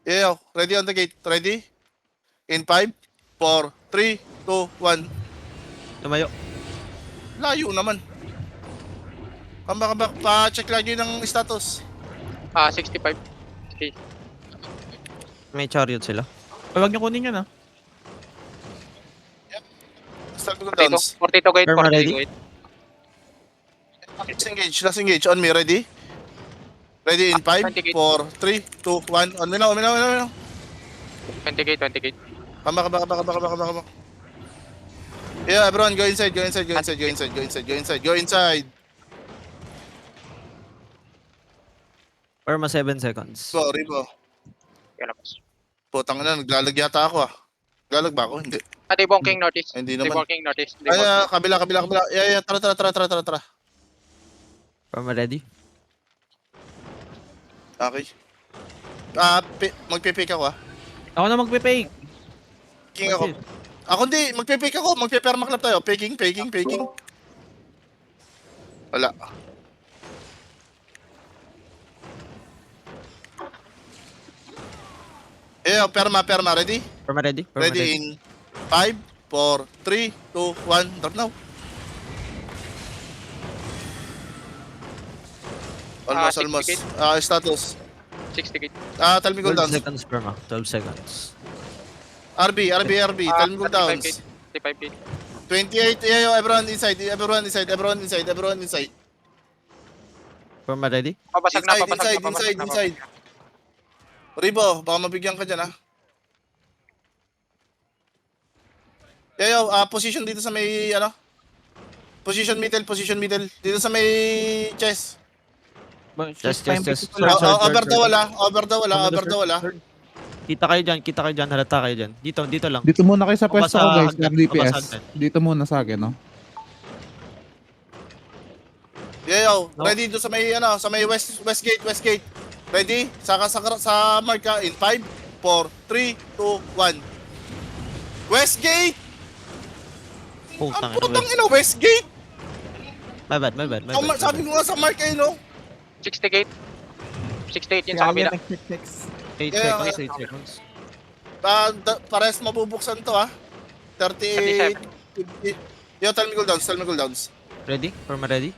Yeah, ready on the gate. Ready? In 5, 4, 3, 2, 1. Lumayo. Layo naman. Kamba, pa-check lagi ng status. 65. Okay. May chariot sila. Huwag niyo kunin yun, ah. Start ko 42. downs. 42 gate, Perma 42 ready? gate. Let's engage. On me, ready? Ready in 5, 20 gate. 4, 3, 2, 1. On me now. 20 gate, 20 gate. Kamba. Yeah, everyone, go inside. Go inside. Perma 7 seconds. Sorry po. Yan labas. Putang na, naglalag yata ako ah. Naglalag ba ako? Hindi. They bonking notice. Ay, hindi They naman. bonking notice. Ay, kabila. Yeah, tara. Perma ready? Okay. Magpipick ako ah. Ako na magpe-fake. King ako. Ako hindi, magpipick ako. Magpipermaklap tayo. Faking. Wala. Yeah, perma. Ready? Perma ready? Perma Ready in 5, 4, 3, 2, 1. Drop now. Almost. 60 gate. Status. 60 gate. Tell me 12 cooldowns. seconds Perma. 12 seconds. RB. Tell me 35 cooldowns. gate. 35 gate. 28. Yeah, everyone inside. Perma ready? Papasag na. Inside. Ribo, baka mabigyan ka dyan ah. Yo, position dito sa may, Position middle. Dito sa may chest. Just. Over the wala. Kita kayo dyan. Halata kayo dyan. Dito lang. Dito muna kayo sa pwesto ko, guys. hagdan, DPS. hagdan. Dito muna sa akin, no? Yo, No. ready dito sa may, sa may west gate. Ready? Saka sa marka in 5, 4, 3, 2, 1. West gate! Putang Ang putang ina. ina, West gate! My bad. Sabi ko nga sa marka yun, no? 60 gate. 68 yun sa kabila. 8 Yeah, seconds. Pares mabubuksan to, 38. Yo, tell me cooldowns. Ready? Perma ready?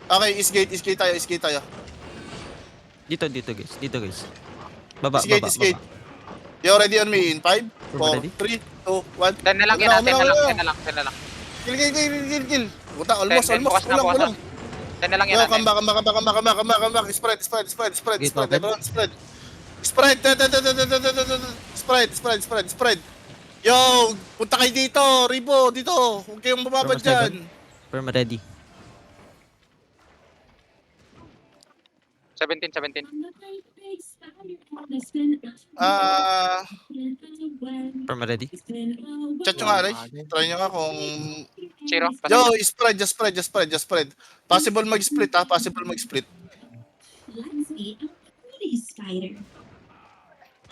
Okay, is gate tayo. Dito guys. Baba. Is gate. Yo, ready on me in 5, 4, Ready? 3, 2, 1. 10 na lang yan. 10 na lang. Kill. Buta, almost. Bukas na. Kulang. 10 na lang yan. Yo, come back. Spread. Gate open. Everyone, spread. Spread. Yo, punta kayo dito. Ribo, dito. Huwag kayong mababad Perma dyan. Perma ready. 17. Perma ready. Chat nyo nga, Ray. Try nyo nga kung... Zero. Yo, just spread. Possible mag-split. Let's see, I'm a pretty spider.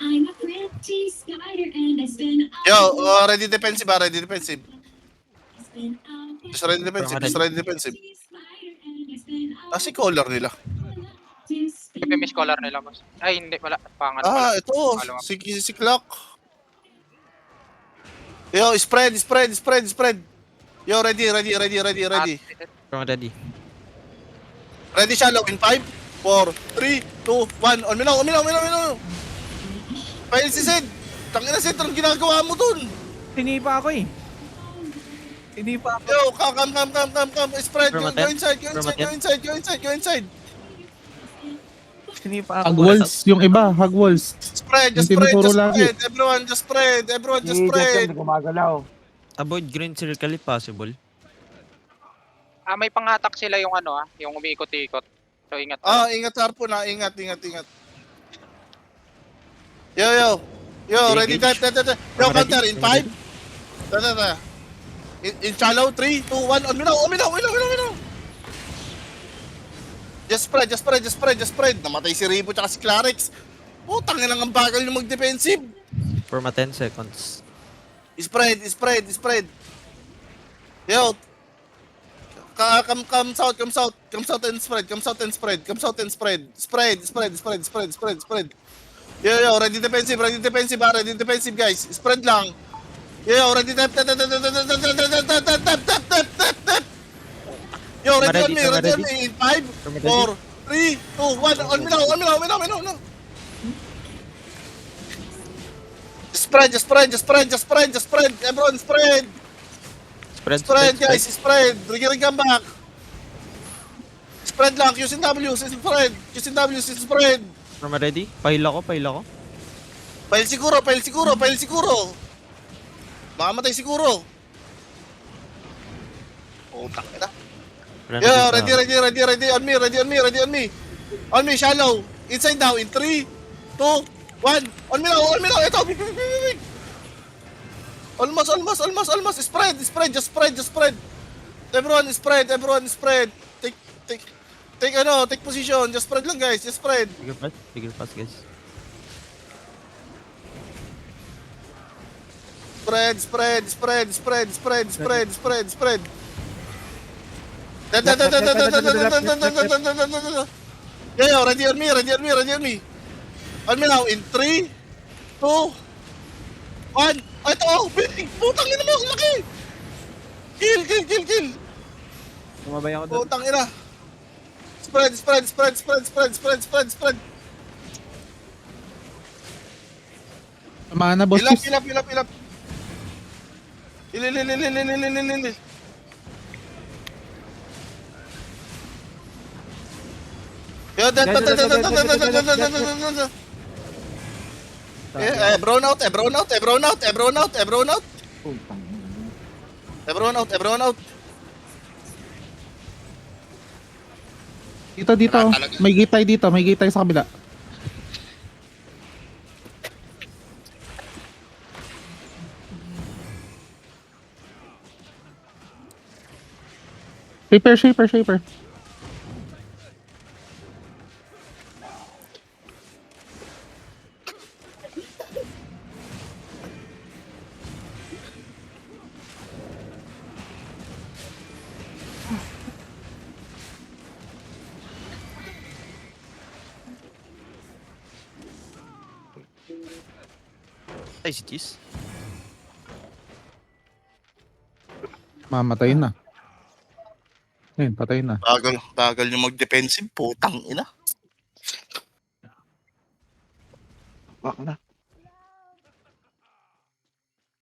I'm a pretty spider and I spin Yo, ready defensive. Just ready defensive. Si color nila. Miss color nila, boss. Ay, hindi. Wala. Pangat. Ito. Si Clock. Yo, spread. Yo, ready. Perma ready. Ready shallow in 5, 4, 3, 2, 1. On me now. Pail si Sid. Tangina Sid, anong ginagawa mo dun? Tinipa ako eh. Yo, come. Spread. Perma Go 10. inside. Tinipa ako. Hug walls, yung iba, hug walls. Spread. Yung tinuturo lagi. Everyone, just spread. Avoid green circle if possible. May panghatak sila yung yung umiikot-ikot. So, ingat. Ingat harpo na. Ingat. Yo, ready, Engage. Yo, counter in 5. In shallow, 3, 2, 1. On me now. Just spread. Namatay si Ribo tsaka si Clarix. Putang ina ang bagal yung mag-defensive. Perma 10 seconds. Spread. Yo. Come south and spread. Spread. Yo, ready defensive ha, ready defensive guys. Spread lang. Yo, ready tap. Yo, ready on me, ready on me. In 5, 4, 3, 2, 1. On me now. Spread. Everyone spread. Spread guys, spread. Ring back. Spread lang, Q's and W's, spread. From ready? Pahila ko. Pahil siguro. Makamatay siguro. Oh, takina. Yeah, ready on me. On me, shallow. Inside now, in 3, 2, 1. On me now. Ito. Almost. Spread. Just spread. Everyone spread. Take position. Just spread lang guys, just spread. Bigger pass, guys. Spread. Yeah, ready on me. On me now, in 3, 2, 1. Ito, big! Putang ina mo, laki! Kill! Tumabay ako doon. Putang ina. Spread. Tamahan na, boss. Hilap. Hilil. Yo, Ebron out. Everyone out. Dito. Talaga. May gitay sa kabila. Shaper. Ay, si Cheese. Mamatay na. Ayun, patay na. Bagal yung mag-defensive, putang ina. Baka na.